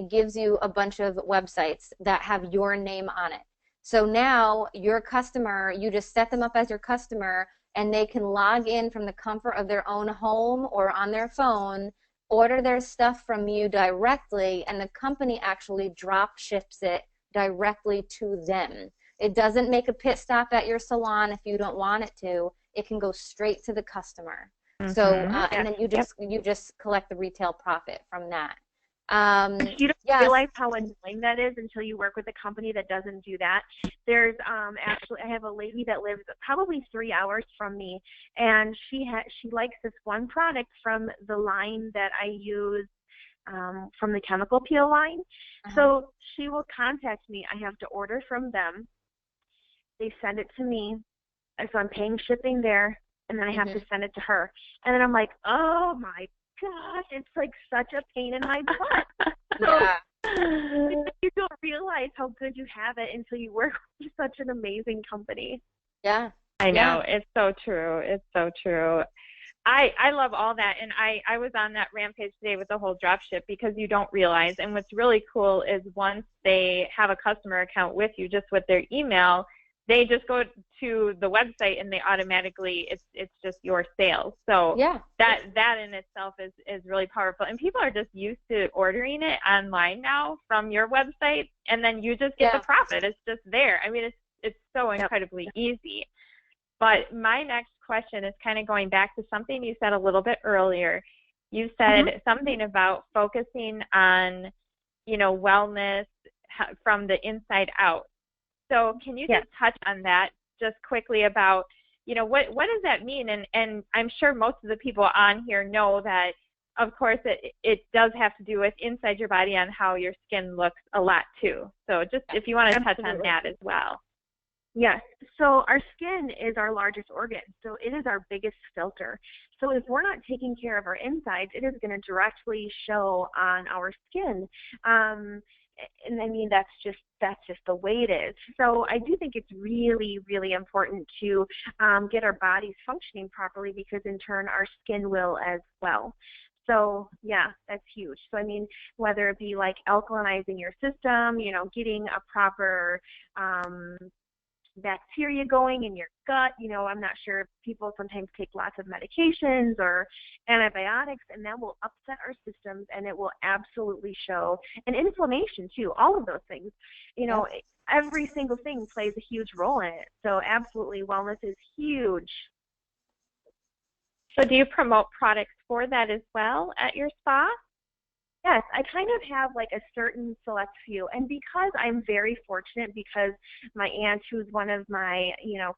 Speaker 1: gives you a bunch of websites that have your name on it. So now your customer, you just set them up as your customer and they can log in from the comfort of their own home or on their phone, order their stuff from you directly, and the company actually drop ships it directly to them. It doesn't make a pit stop at your salon if you don't want it to. It can go straight to the customer. So, and then
Speaker 3: Yep.
Speaker 1: you just collect the retail profit from that.
Speaker 3: You don't
Speaker 1: Yes.
Speaker 3: realize how annoying that is until you work with a company that doesn't do that. There's actually I have a lady that lives probably 3 hours from me, and she likes this one product from the line that I use from the chemical peel line. So she will contact me. I have to order from them. They send it to me, and so I'm paying shipping there, and then I have to send it to her. And then I'm like, oh my gosh, it's like such a pain in my butt. So you don't realize how good you have it until you work with such an amazing company.
Speaker 1: Yeah.
Speaker 2: I know. It's so true. It's so true. I love all that, and I was on that rampage today with the whole drop ship because you don't realize. And what's really cool is once they have a customer account with you, just with their email, they just go to the website and they automatically it's just your sales. So that in itself is really powerful. And people are just used to ordering it online now from your website, and then you just get the profit. It's just there. I mean, it's so incredibly easy. But my next question is kind of going back to something you said a little bit earlier. You said something about focusing on, wellness from the inside out. So can you just touch on that just quickly about, what does that mean? And I'm sure most of the people on here know that, of course, it does have to do with inside your body on how your skin looks a lot too. So just if you want to touch on that as well.
Speaker 3: Yes. So our skin is our largest organ. So it is our biggest filter. So if we're not taking care of our insides, it is going to directly show on our skin. And I mean, that's just the way it is. So I do think it's really, really important to get our bodies functioning properly because in turn our skin will as well. So yeah, that's huge. So I mean, whether it be like alkalinizing your system, getting a proper bacteria going in your gut. I'm not sure, people sometimes take lots of medications or antibiotics, and that will upset our systems, and it will absolutely show. And inflammation too, all of those things. Every single thing plays a huge role in it. So absolutely, wellness is huge.
Speaker 2: So do you promote products for that as well at your spa?
Speaker 3: Yes, I kind of have like a certain select few, and because I'm very fortunate, because my aunt, who's one of my,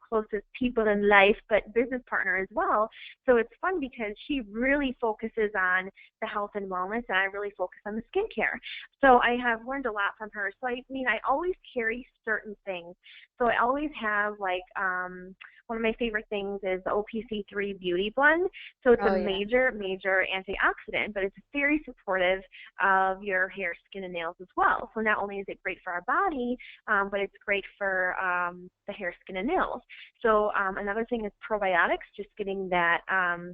Speaker 3: closest people in life, but business partner as well, so it's fun because she really focuses on the health and wellness, and I really focus on the skincare. So I have learned a lot from her. So I always carry certain things. So I always have like, one of my favorite things is the OPC3 Beauty Blend. So it's a major antioxidant, but it's very supportive of your hair, skin, and nails as well. So not only is it great for our body, but it's great for the hair, skin, and nails. So another thing is probiotics, just getting that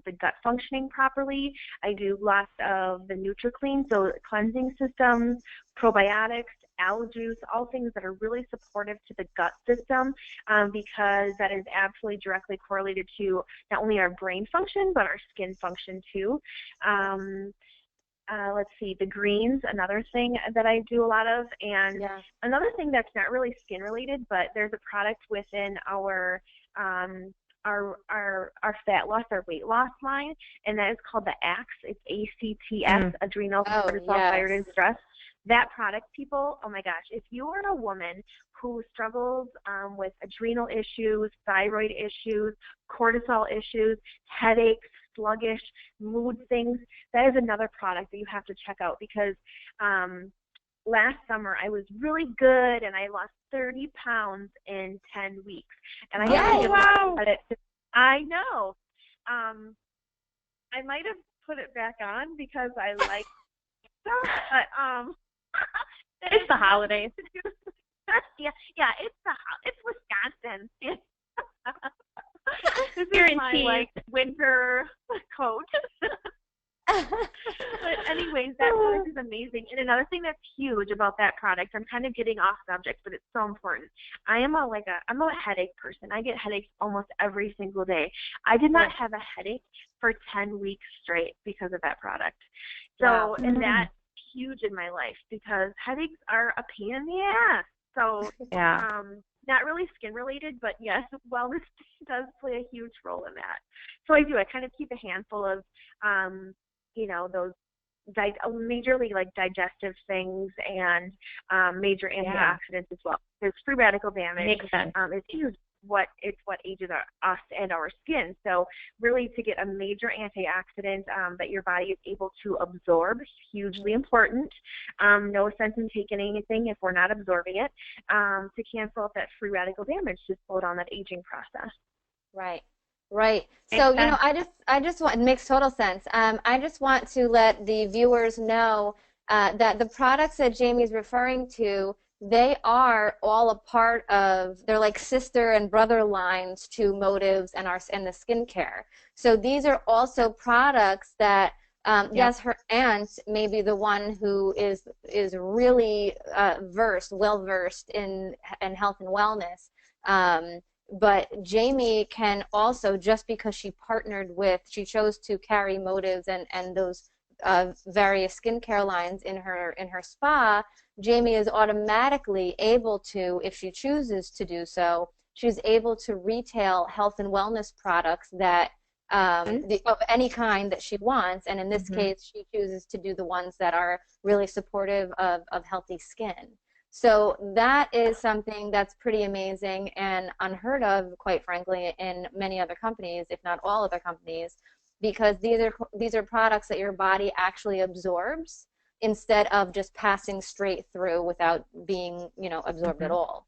Speaker 3: the gut functioning properly. I do lots of the NutriClean, so cleansing systems, probiotics, aloe juice, all things that are really supportive to the gut system, because that is absolutely directly correlated to not only our brain function, but our skin function too. Let's see, the greens, another thing that I do a lot of. And another thing that's not really skin related, but there's a product within our fat loss, our weight loss line, and that is called the ACTS. It's ACTS, adrenal cortisol, thyroid, and stress. That product, people, oh my gosh, if you are a woman who struggles with adrenal issues, thyroid issues, cortisol issues, headaches, sluggish, mood things, that is another product that you have to check out, because last summer I was really good and I lost 30 pounds in 10 weeks. And I have to give a lot of credit to, I know. I might have put it back on because I like stuff, but
Speaker 2: it's the holidays.
Speaker 3: yeah, it's Wisconsin. This is my like winter coat. But anyways, that product is amazing. And another thing that's huge about that product, I'm kind of getting off subject, but it's so important. I'm a headache person. I get headaches almost every single day. I did not have a headache for 10 weeks straight because of that product. So, and that's huge in my life because headaches are a pain in the ass. So, not really skin related, but yes, wellness does play a huge role in that. So I kind of keep a handful of, those majorly like digestive things and major antioxidants as well. There's free radical damage.
Speaker 2: Makes sense.
Speaker 3: It's huge. It's what ages us and our skin. So really to get a major antioxidant that your body is able to absorb, hugely important. No sense in taking anything if we're not absorbing it, to cancel out that free radical damage to slow down that aging process.
Speaker 1: Right. Right. So, I just want, it makes total sense. I just want to let the viewers know that the products that Jamie's referring to, they are all a part of, they're like sister and brother lines to Motives and the skincare. So these are also products that, yes, her aunt may be the one who is really well versed in health and wellness. But Jayme can also, just because she chose to carry Motives and those various skincare lines in her spa, Jayme is automatically able to, if she chooses to do so, she's able to retail health and wellness products that of any kind that she wants, and in this case, she chooses to do the ones that are really supportive of healthy skin. So that is something that's pretty amazing and unheard of, quite frankly, in many other companies, if not all other companies, because these are products that your body actually absorbs instead of just passing straight through without being, absorbed at all,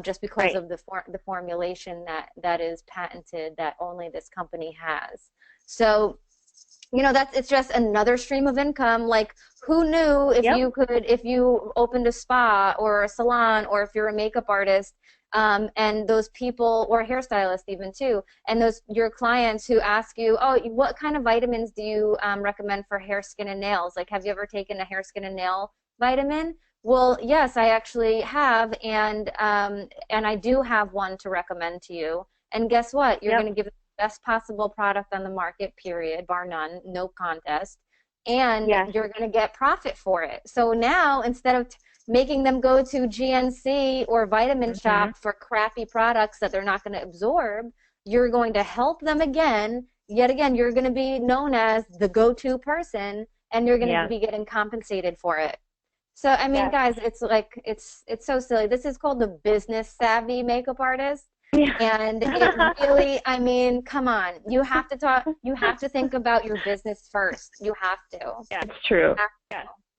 Speaker 1: just because of the formulation that is patented that only this company has. So, it's just another stream of income. Like, who knew if you opened a spa or a salon, or if you're a makeup artist, and those people, or a hairstylist even too, and your clients who ask you, oh, what kind of vitamins do you recommend for hair, skin, and nails? Like, have you ever taken a hair, skin, and nail vitamin? Well, yes, I actually have, and I do have one to recommend to you. And guess what? You're going to give it the best possible product on the market, period, bar none, no contest, and you're going to get profit for it. So now, instead of making them go to GNC or Vitamin Shop for crappy products that they're not going to absorb, you're going to help them yet again, you're going to be known as the go-to person, and you're going to be getting compensated for it. So, I mean, guys, it's like, it's so silly. This is called the business savvy makeup artist. And it really, I mean, come on. You have to think about your business first. You have to.
Speaker 2: Yeah, it's true.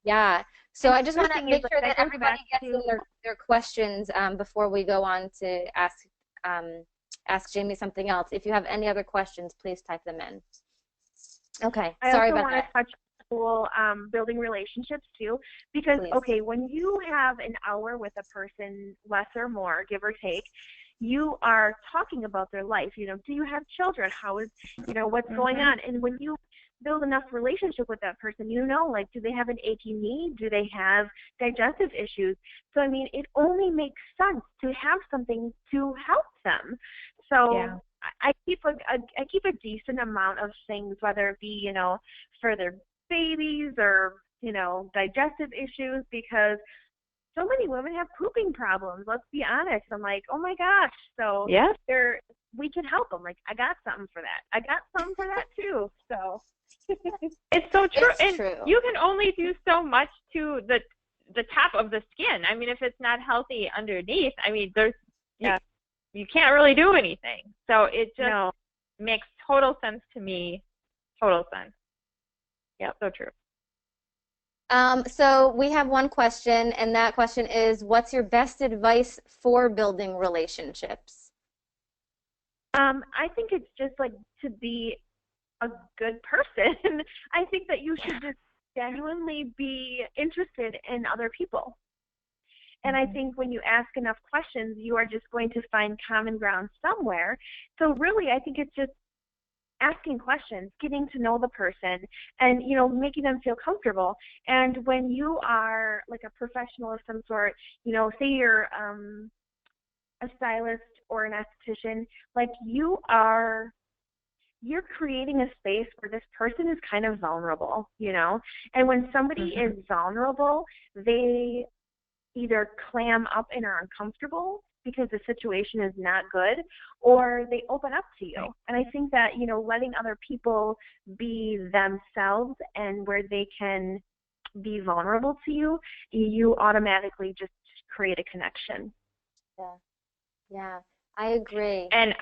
Speaker 1: Yeah. So I just want to make sure that everybody gets in their questions before we go on to ask Jayme something else. If you have any other questions, please type them in. Okay. Sorry about that.
Speaker 3: I also want to touch building relationships too, because when you have an hour with a person, less or more, give or take, you are talking about their life. Do you have children? How is, what's going on? And when you build enough relationship with that person, like, do they have an achy knee? Do they have digestive issues? So, I mean, it only makes sense to have something to help them. So I keep a decent amount of things, whether it be, for their babies or, digestive issues, because so many women have pooping problems. Let's be honest. I'm like, oh my gosh. So we can help them. Like, I got something for that. I got something for that too. So
Speaker 2: it's so true.
Speaker 1: It's true.
Speaker 2: You can only do so much to the top of the skin. I mean, if it's not healthy underneath, I mean, you can't really do anything. So it just makes total sense to me. Total sense. Yeah, so true.
Speaker 1: So we have one question, and that question is, what's your best advice for building relationships?
Speaker 3: I think it's just like to be a good person. I think that you should just genuinely be interested in other people. And I think when you ask enough questions, you are just going to find common ground somewhere. So really, I think it's just asking questions, getting to know the person, and making them feel comfortable. And when you are like a professional of some sort, say you're a stylist or an esthetician, like you're creating a space where this person is kind of vulnerable, and when somebody is vulnerable, they either clam up and are uncomfortable because the situation is not good, or they open up to you. And I think that, letting other people be themselves and where they can be vulnerable to you, you automatically just create a connection.
Speaker 1: Yeah, I agree.
Speaker 2: And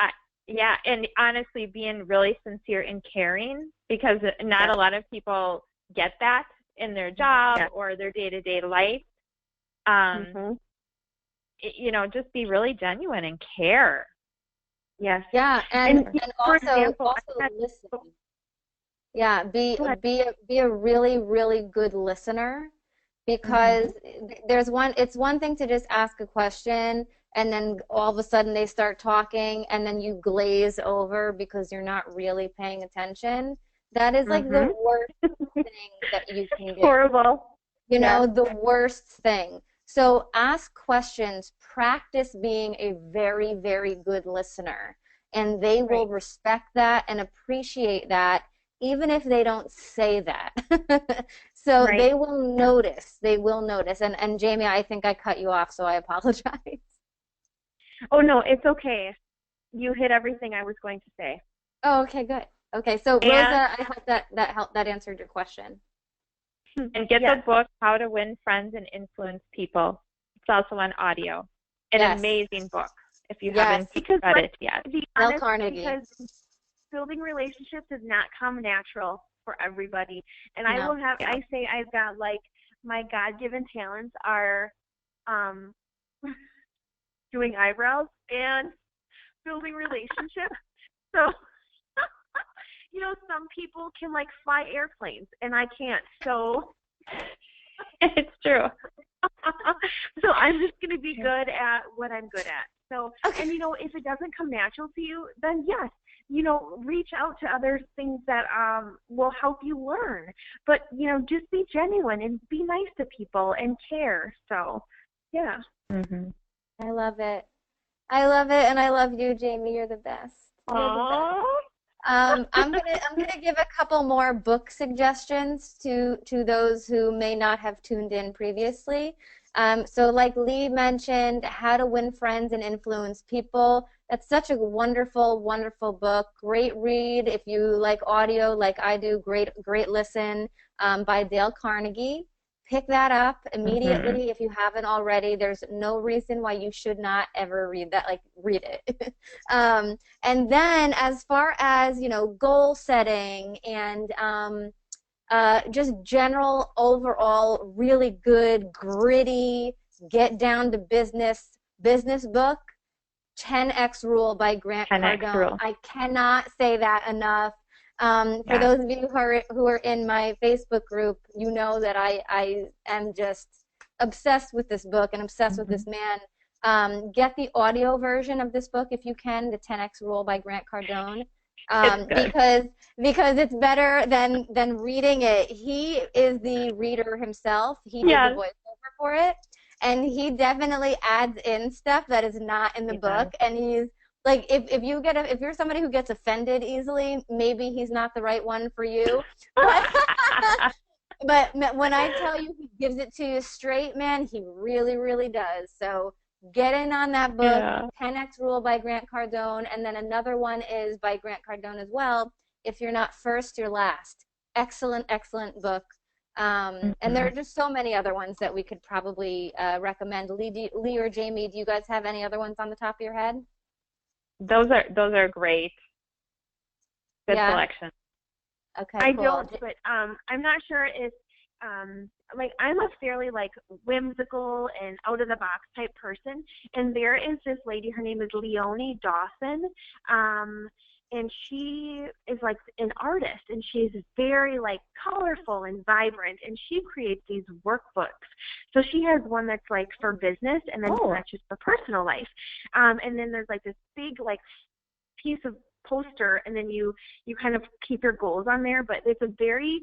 Speaker 2: and honestly, being really sincere and caring, because not a lot of people get that in their job or their day-to-day life. Just be really genuine and care.
Speaker 3: Yes.
Speaker 1: Yeah, and also
Speaker 3: example,
Speaker 1: listen. Yeah, be a really, really good listener, because it's one thing to just ask a question and then all of a sudden they start talking and then you glaze over because you're not really paying attention. That is like the worst thing that you can do.
Speaker 3: Horrible.
Speaker 1: The worst thing. So ask questions, practice being a very, very good listener, and they will respect that and appreciate that, even if they don't say that. So they will notice. They will notice. And Jamie, I think I cut you off, so I apologize.
Speaker 3: Oh, no, it's okay. You hit everything I was going to say.
Speaker 1: Oh, okay, good. Okay, so Rosa, I hope that answered your question.
Speaker 2: And get the book, How to Win Friends and Influence People. It's also on audio. An amazing book if you haven't read it yet.
Speaker 3: Honest,
Speaker 1: Carnegie.
Speaker 3: Because building relationships does not come natural for everybody. And I will have, I say I've got like my God-given talents are doing eyebrows and building relationships. So, some people can like fly airplanes and I can't. So
Speaker 2: it's true.
Speaker 3: So I'm just going to be good at what I'm good at. So, and if it doesn't come natural to you, then yes, reach out to other things that will help you learn. But, just be genuine and be nice to people and care. So, yeah.
Speaker 1: I love it. I love it, and I love you, Jamie. You're the best.
Speaker 3: Aww.
Speaker 1: I'm gonna give a couple more book suggestions to those who may not have tuned in previously. So like Leigh mentioned, How to Win Friends and Influence People. That's such a wonderful, wonderful book. Great read if you like audio like I do. Great listen, by Dale Carnegie. Pick that up immediately if you haven't already. There's no reason why you should not ever read that. Like, read it. And then as far as, goal setting and just general overall really good, gritty, get down to business book, 10X Rule by Grant Cardone. I cannot say that enough. For those of you who are in my Facebook group, you know that I am just obsessed with this book and obsessed with this man. Get the audio version of this book if you can, the 10X Rule by Grant Cardone, because it's better than reading it. He is the reader himself. He did the voiceover for it, and he definitely adds in stuff that is not in the book, and he's like, if you're somebody who gets offended easily, maybe he's not the right one for you. But when I tell you he gives it to you straight, man, he really, really does. So get in on that book, 10X Rule by Grant Cardone, and then another one is by Grant Cardone as well, If You're Not First, You're Last. Excellent, excellent book. And there are just so many other ones that we could probably recommend. Leigh or Jamie, do you guys have any other ones on the top of your head?
Speaker 2: Those are great. Good selection.
Speaker 1: Okay,
Speaker 3: I
Speaker 1: cool.
Speaker 3: don't, but I'm not sure if like I'm a fairly like whimsical and out of the box type person, and there is this lady, her name is Leonie Dawson, and she is like an artist, and she's very like colorful and vibrant, and she creates these workbooks. So she has one that's like for business, and then that's just for personal life, and then there's like this big like piece of poster, and then you kind of keep your goals on there, but it's a very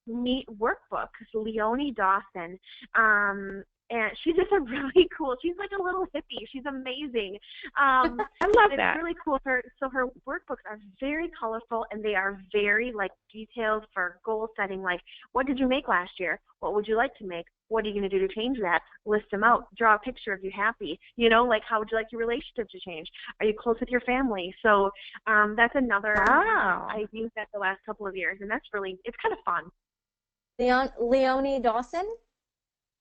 Speaker 3: neat workbook. Leonie Dawson, and she's just a really cool, she's like a little hippie, she's amazing.
Speaker 2: I love that.
Speaker 3: It's really cool. So her workbooks are very colorful, and they are very like detailed for goal setting, like what did you make last year, what would you like to make, what are you going to do to change that? List them out. Draw a picture of you happy. You know, like how would you like your relationship to change? Are you close with your family? So that's another.
Speaker 2: Wow.
Speaker 3: I've used that the last couple of years, and that's really, it's kind of fun.
Speaker 1: Leonie Dawson?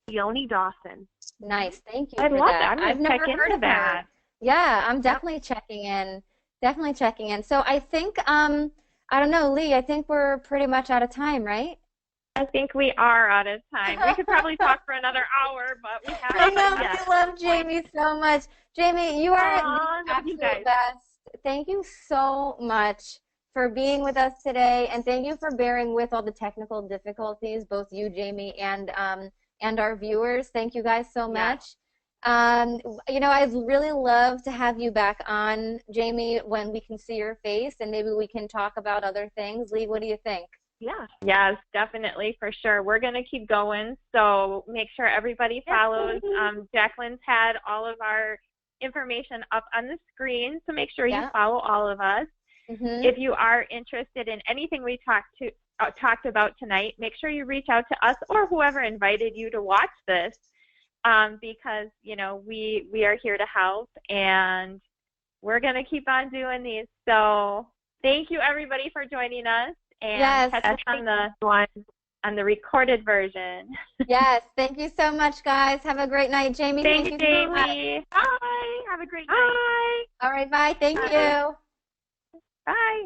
Speaker 3: Leonie Dawson.
Speaker 1: Nice. Thank you
Speaker 2: I
Speaker 1: for
Speaker 2: love
Speaker 1: that.
Speaker 2: that.
Speaker 1: I've never heard of
Speaker 2: that.
Speaker 1: her. Yeah, I'm definitely checking in. Definitely checking in. So I think, I don't know, Leigh, I think we're pretty much out of time, right?
Speaker 2: I think we are out of time. We could probably talk for another hour, but we have.
Speaker 1: I know. I love Jayme so much. Jayme, you are the absolute best. Thank you so much for being with us today, and thank you for bearing with all the technical difficulties, both you, Jayme, and our viewers. Thank you guys so much. You know, I'd really love to have you back on, Jayme, when we can see your face, and maybe we can talk about other things. Leigh, what do you think?
Speaker 3: Yeah.
Speaker 2: Yes, definitely, for sure. We're going to keep going, so make sure everybody follows. Jacqueline's had all of our information up on the screen, so make sure you follow all of us. If you are interested in anything we talked about tonight, make sure you reach out to us or whoever invited you to watch this, because, you know, we are here to help, and we're going to keep on doing these. So thank you, everybody, for joining us. And catch us on the recorded version.
Speaker 3: Yes, thank you so much, guys. Have a great night. Jayme, thank you so much.
Speaker 2: Bye. Have a great night.
Speaker 3: Bye. All right, bye. Thank you.
Speaker 2: Bye.